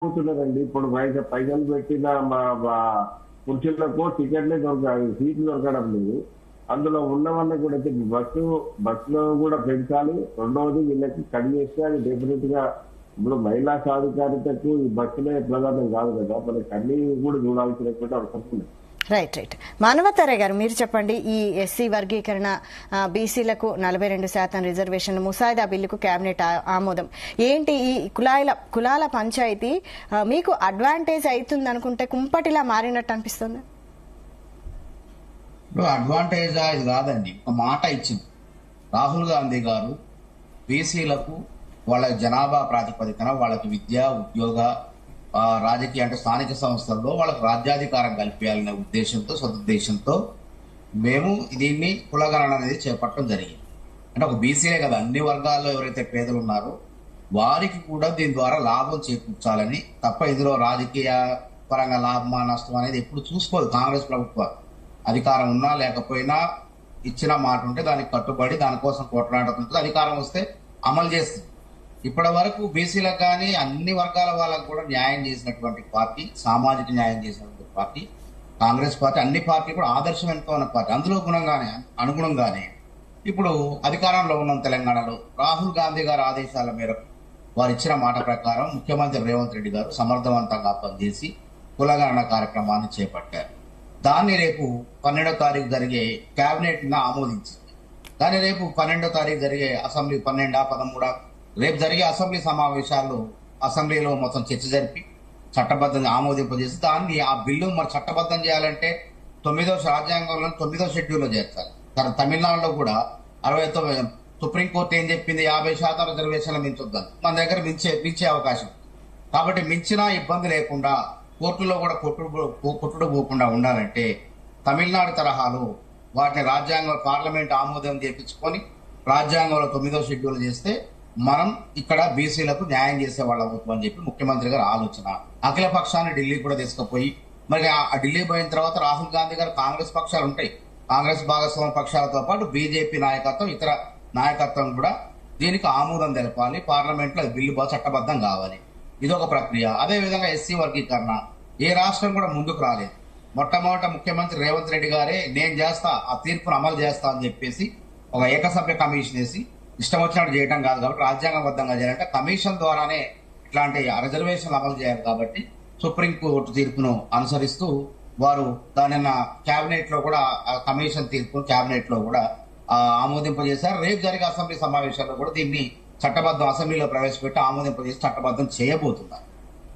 పోతున్నారండి. ఇప్పుడు పైసలు పెట్టిన మా పురుషులకు టికెట్లే దొరకాలి, సీట్లు దొరకడం లేదు. అందులో ఉన్న వాళ్ళకి కూడా బస్సులో కూడా పెంచాలి. రెండవది వీళ్ళకి కట్ చేస్తే అది డెఫినెట్ గా ఇప్పుడు మహిళా సాధికారితకు ఈ బస్సులే ప్రధానం కాదు కదా, మనకి అన్ని కూడా చూడాల్సినటువంటి అవసరం ఉంది. రైట్ రైట్ మానవతారయ్య గారు, మీరు చెప్పండి. ఈ ఎస్సీ వర్గీకరణ, బీసీలకు 42% రిజర్వేషన్లు, ముసాయిదా బిల్లుకు కేబినెట్ ఆమోదం, ఏంటి ఈ కులాల పంచాయతీ మీకు అడ్వాంటేజ్ అవుతుంది అనుకుంటే కుంపటిలా మారినట్టు అనిపిస్తుంది? అడ్వాంటేజ్ ఇది కాదండి. ఒక మాట ఇచ్చింది రాహుల్ గాంధీ గారు, బీసీలకు వాళ్ళ జనాభా ప్రాతిపదికన వాళ్ళకి విద్య, ఉద్యోగ, రాజకీయ అంటే స్థానిక సంస్థల్లో వాళ్ళకు రాజ్యాధికారం కల్పించాలనే ఉద్దేశంతో, సదుద్దేశంతో మేము దీన్ని కులగణన అనేది చేపట్టడం జరిగింది. అంటే ఒక బీసీలే కదా, అన్ని వర్గాల్లో ఎవరైతే పేదలు ఉన్నారో వారికి కూడా దీని ద్వారా లాభం చేకూర్చాలని తప్ప ఇందులో రాజకీయ పరంగా లాభమా నష్టం అనేది ఎప్పుడు చూసుకోదు కాంగ్రెస్ ప్రభుత్వం. అధికారం ఉన్నా లేకపోయినా ఇచ్చిన మాట ఉంటే దానికి కట్టుబడి దానికోసం పోట్లాడుతుంటుంది. అధికారం వస్తే అమలు చేస్తుంది. ఇప్పటి వరకు బీసీలకు కానీ అన్ని వర్గాల వాళ్ళకు కూడా న్యాయం చేసినటువంటి పార్టీ, సామాజిక న్యాయం చేసినటువంటి పార్టీ కాంగ్రెస్ పార్టీ. అన్ని పార్టీ కూడా ఆదర్శవంతమైన పార్టీ. అందులో అనుగుణంగానే ఇప్పుడు అధికారంలో ఉన్న తెలంగాణలో రాహుల్ గాంధీ గారి ఆదేశాల మేరకు వారు ఇచ్చిన మాట ప్రకారం ముఖ్యమంత్రి రేవంత్ రెడ్డి గారు సమర్థవంతంగా పనిచేసి కులగణన కార్యక్రమాన్ని చేపట్టారు. దాన్ని రేపు 12వ తారీఖు జరిగే కేబినెట్ ఆమోదించింది. దాన్ని రేపు 12వ తారీఖు జరిగే అసెంబ్లీ 12, 13 రేపు జరిగే అసెంబ్లీ సమావేశాల్లో అసెంబ్లీలో మొత్తం చర్చ జరిపి చట్టబద్ధంగా ఆమోదింపజేసి దాన్ని ఆ బిల్లు మరి చట్టబద్ధం చేయాలంటే 9వ రాజ్యాంగంలో 9వ షెడ్యూల్లో చేర్చాలి. తమిళనాడులో కూడా 69 సుప్రీంకోర్టు ఏం చెప్పింది, 50% రిజర్వేషన్లు మించొద్దని. మన దగ్గర మించే అవకాశం. కాబట్టి మించినా ఇబ్బంది లేకుండా కోర్టులో కూడా కొట్టుడు పోకుండా ఉండాలంటే తమిళనాడు తరహాలో వాటిని రాజ్యాంగ పార్లమెంట్ ఆమోదం చేపించుకొని రాజ్యాంగంలో 9వ షెడ్యూల్ చేస్తే మనం ఇక్కడ బీసీలకు న్యాయం చేసే వాళ్ళ అవుతామని చెప్పి ముఖ్యమంత్రి గారు ఆలోచన. అఖిల పక్షాన్ని ఢిల్లీ కూడా తీసుకుపోయి మరి ఆ ఢిల్లీ పోయిన తర్వాత రాహుల్ గాంధీ గారు కాంగ్రెస్ పక్షాలు ఉంటాయి, కాంగ్రెస్ భాగస్వామ్య పక్షాలతో పాటు బీజేపీ నాయకత్వం, ఇతర నాయకత్వం కూడా దీనికి ఆమోదం తెలపాలి. పార్లమెంట్ లో బిల్లు చట్టబద్ధం కావాలి. ఇదొక ప్రక్రియ. అదేవిధంగా ఎస్సీ వర్గీకరణ ఏ రాష్ట్రం కూడా ముందుకు రాలేదు. మొట్టమొదట ముఖ్యమంత్రి రేవంత్ రెడ్డి గారే నేను చేస్తా, ఆ తీర్పును అమలు చేస్తా అని చెప్పేసి ఒక ఏకసభ్య కమిషన్ వేసి ఇష్టం వచ్చినట్టు చేయడం కాదు కాబట్టి రాజ్యాంగబద్ధంగా చేయాలంటే కమిషన్ ద్వారానే ఇట్లాంటి రిజర్వేషన్లు అమలు చేయాలి. కాబట్టి సుప్రీంకోర్టు తీర్పును అనుసరిస్తూ వారు దానిన్న కేబినెట్ లో కూడా కమిషన్ తీర్పును కేబినెట్ లో కూడా ఆమోదింపజేశారు. రేపు జరిగే అసెంబ్లీ సమావేశాల్లో కూడా దీన్ని చట్టబద్ధం అసెంబ్లీలో ప్రవేశపెట్టి ఆమోదింపజేసి చట్టబద్ధం చేయబోతున్నారు.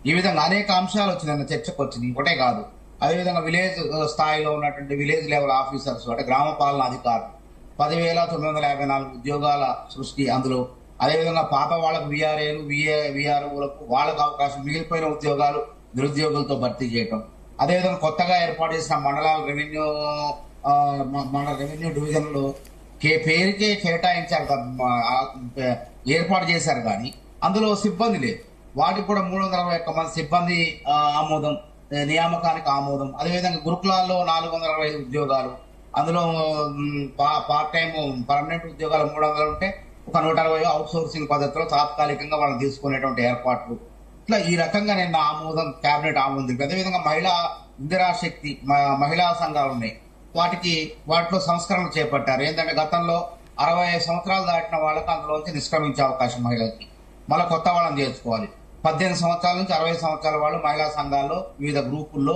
ఈ విధంగా అనేక అంశాలు వచ్చినాయి, చర్చకు వచ్చింది. ఒకటే కాదు, అదేవిధంగా విలేజ్ స్థాయిలో ఉన్నటువంటి విలేజ్ లెవెల్ ఆఫీసర్స్ అంటే గ్రామ పాలన అధికారులు 10,954 ఉద్యోగాల సృష్టి అందులో. అదేవిధంగా పాత వాళ్ళకు విఆర్ఓలకు వాళ్ళకు అవకాశం, మిగిలిపోయిన ఉద్యోగాలు నిరుద్యోగులతో భర్తీ చేయటం. అదేవిధంగా కొత్తగా ఏర్పాటు చేసిన మండల రెవెన్యూ డివిజన్లు పేరుకే కేటాయించారు, ఏర్పాటు చేశారు కానీ అందులో సిబ్బంది లేదు. వాటికి కూడా 361 మంది సిబ్బంది ఆమోదం, నియామకానికి ఆమోదం. అదేవిధంగా గురుకులాల్లో 465 ఉద్యోగాలు, అందులో పార్ట్ టైం పర్మనెంట్ ఉద్యోగాలు 300 ఉంటే ఒక 160 అవుట్ సోర్సింగ్ పద్ధతిలో తాత్కాలికంగా వాళ్ళని తీసుకునేటువంటి ఏర్పాట్లు. ఇట్లా ఈ రకంగా నిన్న ఆమోదం కేబినెట్ ఆమోదం. అదేవిధంగా ఇందిరా శక్తి మహిళా సంఘాలు ఉన్నాయి, వాటిలో సంస్కరణ చేపట్టారు. ఏంటంటే గతంలో 65 సంవత్సరాలు దాటిన వాళ్ళకి అందులోంచి నిష్క్రమించే అవకాశం మహిళలకి, మళ్ళీ కొత్త వాళ్ళని చేర్చుకోవాలి. 18 సంవత్సరాల నుంచి 60 సంవత్సరాల వాళ్ళు మహిళా సంఘాల్లో వివిధ గ్రూపుల్లో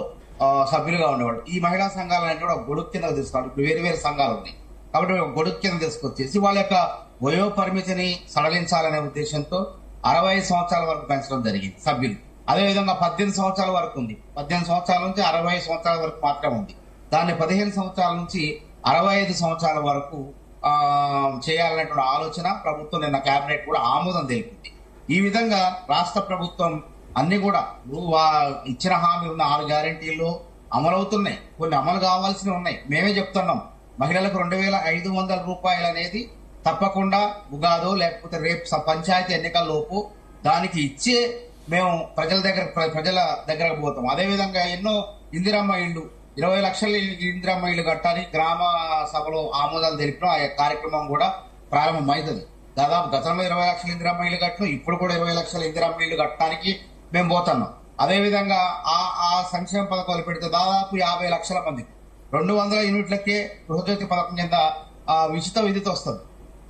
సభ్యులుగా ఉండేవాళ్ళు. ఈ మహిళా సంఘాలు అంటే ఒక గొడుగు కింద తీసుకోవాలి. ఇప్పుడు వేరు సంఘాలు ఉన్నాయి కాబట్టి ఒక గొడుగు కింద తీసుకొచ్చేసి వాళ్ళ యొక్క వయో పరిమితిని సడలించాలనే ఉద్దేశంతో 60 సంవత్సరాల వరకు పెంచడం జరిగింది సభ్యులు. అదేవిధంగా 18 సంవత్సరాల వరకు ఉంది, 18 సంవత్సరాల నుంచి 60 సంవత్సరాల వరకు మాత్రమే ఉంది. దాన్ని 15 సంవత్సరాల నుంచి 65 సంవత్సరాల వరకు చేయాలనేటువంటి ఆలోచన ప్రభుత్వం నిన్న కేబినెట్ కూడా ఆమోదం తెలిపింది. ఈ విధంగా రాష్ట్ర ప్రభుత్వం అన్ని కూడా ఇచ్చిన హామీ ఉన్న 6 గ్యారెంటీలు అమలవుతున్నాయి, కొన్ని అమలు కావాల్సినవి ఉన్నాయి. మేమే చెప్తున్నాం, మహిళలకు 2,500 రూపాయలు అనేది తప్పకుండా ఉగాదో లేకపోతే రేపు పంచాయతీ ఎన్నికల లోపు దానికి ఇచ్చే మేము ప్రజల దగ్గరకు పోతాం. అదేవిధంగా ఎన్నో ఇందిరమ్మ ఇళ్లు 20 లక్షల ఇందిరమ్మ ఇళ్లు కట్టాలి, గ్రామ సభలో ఆమోదాలు తెలిపిన ఆ కార్యక్రమం కూడా ప్రారంభమవుతుంది. దాదాపు గతంలో 20 లక్షల ఇందిరమ్మ ఇళ్లు కట్టడం, ఇప్పుడు కూడా 20 లక్షల ఇందిరమ్మ ఇళ్లు కట్టడానికి మేము పోతున్నాం. అదేవిధంగా ఆ సంక్షేమ పథకాలు పెడితే దాదాపు 50 లక్షల మంది 200 యూనిట్లకే గృహజ్యోతి పథకం కింద ఉచిత విద్యుత్ వస్తుంది.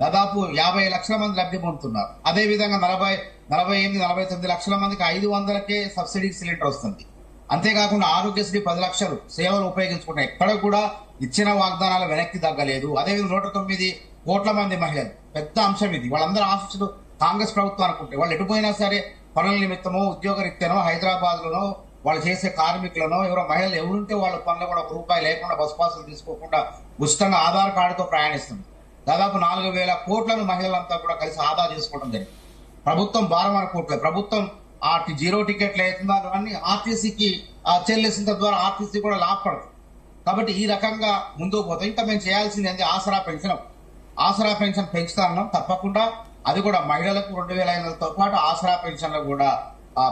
దాదాపు 50 లక్షల మంది లబ్ధి పొందుతున్నారు. అదేవిధంగా 48-49 లక్షల మందికి 500కే సబ్సిడీ సిలిండర్ వస్తుంది. అంతేకాకుండా ఆరోగ్యశ్రీ 10 లక్షలు సేవలు ఉపయోగించుకుంటాయి. ఎక్కడ కూడా ఇచ్చిన వాగ్దానాలు వెనక్కి తగ్గలేదు. అదేవిధంగా 109 కోట్ల మంది మహిళలు, పెద్ద అంశం ఇది. వాళ్ళందరూ ఆశిస్తులు కాంగ్రెస్ ప్రభుత్వం అనుకుంటే వాళ్ళు ఎటుపోయినా సరే పనుల నిమిత్తమో ఉద్యోగ రీత్యానో హైదరాబాద్ లోనో వాళ్ళు చేసే కార్మికులను ఎవరో మహిళలు ఎవరుంటే వాళ్ళ పనులు కూడా ₹1 లేకుండా బస్ పాసులు తీసుకోకుండా ఉచితంగా ఆధార్ కార్డుతో ప్రయాణిస్తుంది. దాదాపు 4,000 కోట్లను మహిళలంతా కూడా కలిసి ఆదా చేసుకోవడం జరిగింది. ప్రభుత్వం భారం అనుకోవట్లేదు. ప్రభుత్వం జీరో టికెట్లు అవుతుందా అన్ని ఆర్టీసీకి చెల్లిసిన ద్వారా ఆర్టీసీ కూడా లాభపడుతుంది. కాబట్టి ఈ రకంగా ముందుకు పోతాం. ఇంకా మేము చేయాల్సింది ఏంటి, ఆసరా పెన్షన్ పెంచుతాను తప్పకుండా. అది కూడా మహిళలకు 2,500తో పాటు ఆసరా పెన్షన్లు కూడా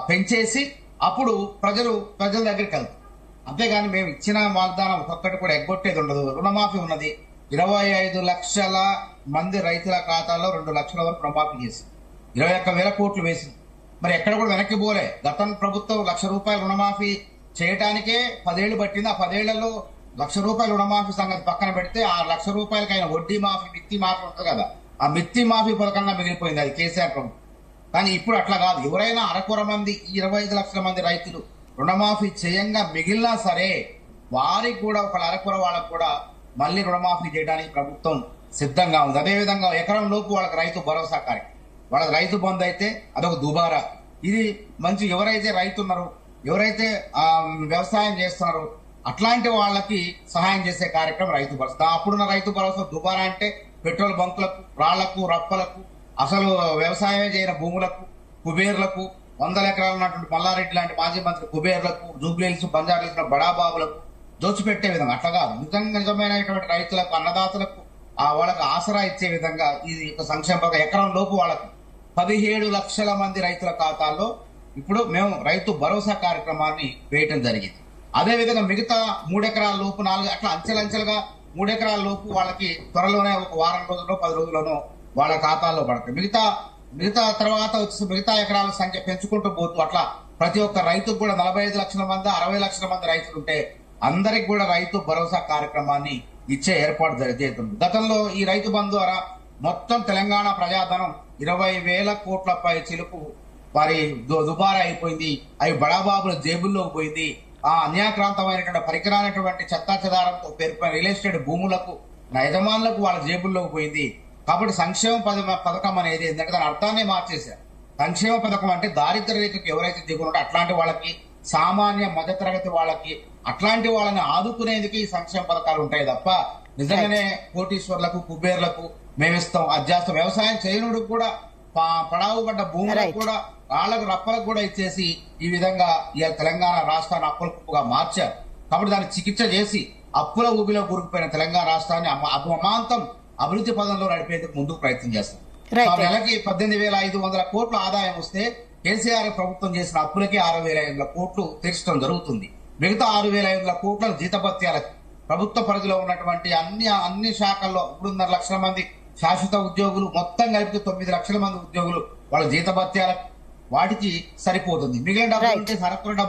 పెంచేసి అప్పుడు ప్రజల దగ్గరికి వెళ్తాం. అంతేగాని మేము ఇచ్చిన వాగ్దానం ఒక్కొక్కటి కూడా ఎగ్గొట్టేది ఉండదు. రుణమాఫీ ఉన్నది. 25 లక్షల మంది రైతుల ఖాతాలో 2 లక్షల వరకు రుణమాఫీ చేసింది. 21,000 కోట్లు వేసింది. మరి ఎక్కడ కూడా వెనక్కి పోలే. గత ప్రభుత్వం ₹1,00,000 రుణమాఫీ చేయడానికే 10 ఏళ్లు పట్టింది. ఆ 10 ఏళ్లలో ₹1,00,000 రుణమాఫీ సంగతి పక్కన పెడితే ఆ ₹1,00,000 అయిన వడ్డీ మాఫీ, మిత్తి మాఫీ ఉంటుంది కదా, ఆ మిత్తి మాఫీ పథకంగా మిగిలిపోయింది అది కేసీఆర్ ప్రభుత్వం. కానీ ఇప్పుడు అట్లా కాదు. ఎవరైనా అరకొర మంది 25 లక్షల మంది రైతులు రుణమాఫీ చేయంగా మిగిలినా సరే వారికి కూడా ఒక అరకొర వాళ్ళకు కూడా మళ్ళీ రుణమాఫీ చేయడానికి ప్రభుత్వం సిద్ధంగా ఉంది. అదేవిధంగా ఎకరం లోపు వాళ్ళకి రైతు భరోసా కార్యక్రమం, వాళ్ళకి రైతు బంధు అయితే అదొక దుబారా. ఇది మంచి ఎవరైతే రైతున్నారో, ఎవరైతే వ్యవసాయం చేస్తున్నారో అట్లాంటి వాళ్ళకి సహాయం చేసే కార్యక్రమం రైతు భరోసా. అప్పుడున్న రైతు భరోసా దుబారా అంటే పెట్రోల్ బంకులకు, రాళ్లకు, రప్పలకు, అసలు వ్యవసాయమే చేయని భూములకు, కుబేర్లకు, 100 ఎకరాలు ఉన్నటువంటి మల్లారెడ్డి లాంటి మాజీ మంత్రి కుబేర్లకు, జూబ్లీహిల్స్, బంజారాహిల్స్ బడాబాబులకు దోచిపెట్టే విధంగా అట్లా కాదు. నిజమైనటువంటి రైతులకు, అన్నదాతలకు వాళ్ళకి ఆసరా ఇచ్చే విధంగా ఇది ఒక సంక్షేమ పథకం. ఎకరం లోపు వాళ్ళకు 17 లక్షల మంది రైతుల ఖాతాల్లో ఇప్పుడు మేము రైతు భరోసా కార్యక్రమాన్ని వేయటం జరిగింది. అదేవిధంగా మిగతా 3 ఎకరాల లోపు 4 అట్లా అంచెలంచెలుగా 3 ఎకరాల లోపు వాళ్ళకి త్వరలోనే ఒక వారం రోజుల్లో 10 రోజుల్లోనూ వాళ్ళ ఖాతాల్లో పడతాయి. మిగతా తర్వాత వచ్చి మిగతా ఎకరాల సంఖ్య పెంచుకుంటూ పోతూ అట్లా ప్రతి ఒక్క రైతుకు కూడా 45 లక్షల మంది, 60 లక్షల మంది రైతులు ఉంటే అందరికి కూడా రైతు భరోసా కార్యక్రమాన్ని ఇచ్చే ఏర్పాటు జరుగుతుంది. గతంలో ఈ రైతు బంధు ద్వారా మొత్తం తెలంగాణ ప్రజాధనం 20,000 కోట్లపై చిలుపు వారి దుబారా అయిపోయింది. అవి బడాబాబుల జేబుల్లోకి పోయింది. ఆ అన్యాక్రాంతమైనటువంటి పరికరానటువంటి చెత్తా చెదారంతో పేర్కొన్న రియల్ ఎస్టేట్ భూములకు, యజమానులకు వాళ్ళ జేబుల్లోకి పోయింది. కాబట్టి సంక్షేమ పథకం అనేది ఏంటంటే దాని అర్థాన్ని మార్చేశారు. సంక్షేమ పథకం అంటే దారిద్ర్య రేఖకు ఎవరైతే దిగుతుంటే అట్లాంటి వాళ్ళకి, సామాన్య మధ్యతరగతి వాళ్ళకి, అట్లాంటి వాళ్ళని ఆదుకునేందుకు ఈ సంక్షేమ పథకాలు ఉంటాయి తప్ప నిజంగానే కోటీశ్వర్లకు, కుబేర్లకు మేమిస్తాం అధ్యాస్తం వ్యవసాయం చేయనుడు కూడా పడావు పడ్డ భూములకు కూడా రాళ్లకు, రప్పలకు కూడా ఇచ్చేసి ఈ విధంగా ఈ తెలంగాణ రాష్ట్రాన్ని అప్పుల కుప్పుగా మార్చారు. కాబట్టి దాన్ని చికిత్స చేసి అప్పుల ఊబిలో కూరుకుపోయిన తెలంగాణ రాష్ట్రాన్ని అమాంతం అభివృద్ధి పదంలో నడిపేందుకు ముందుకు ప్రయత్నం చేస్తాం. నెలకి 18,500 కోట్ల ఆదాయం వస్తే కేసీఆర్ ప్రభుత్వం చేసిన అప్పులకి 6,500 కోట్లు తీర్చడం జరుగుతుంది. మిగతా 6,500 కోట్ల జీతభత్యాలకు ప్రభుత్వ పరిధిలో ఉన్నటువంటి అన్ని శాఖల్లో 3.5 లక్షల మంది శాశ్వత ఉద్యోగులు, మొత్తం కలిపి 9 లక్షల మంది ఉద్యోగులు వాళ్ళ జీతభత్యాలకు వాటికి సరిపోతుంది. మిగిలిన డబ్బులు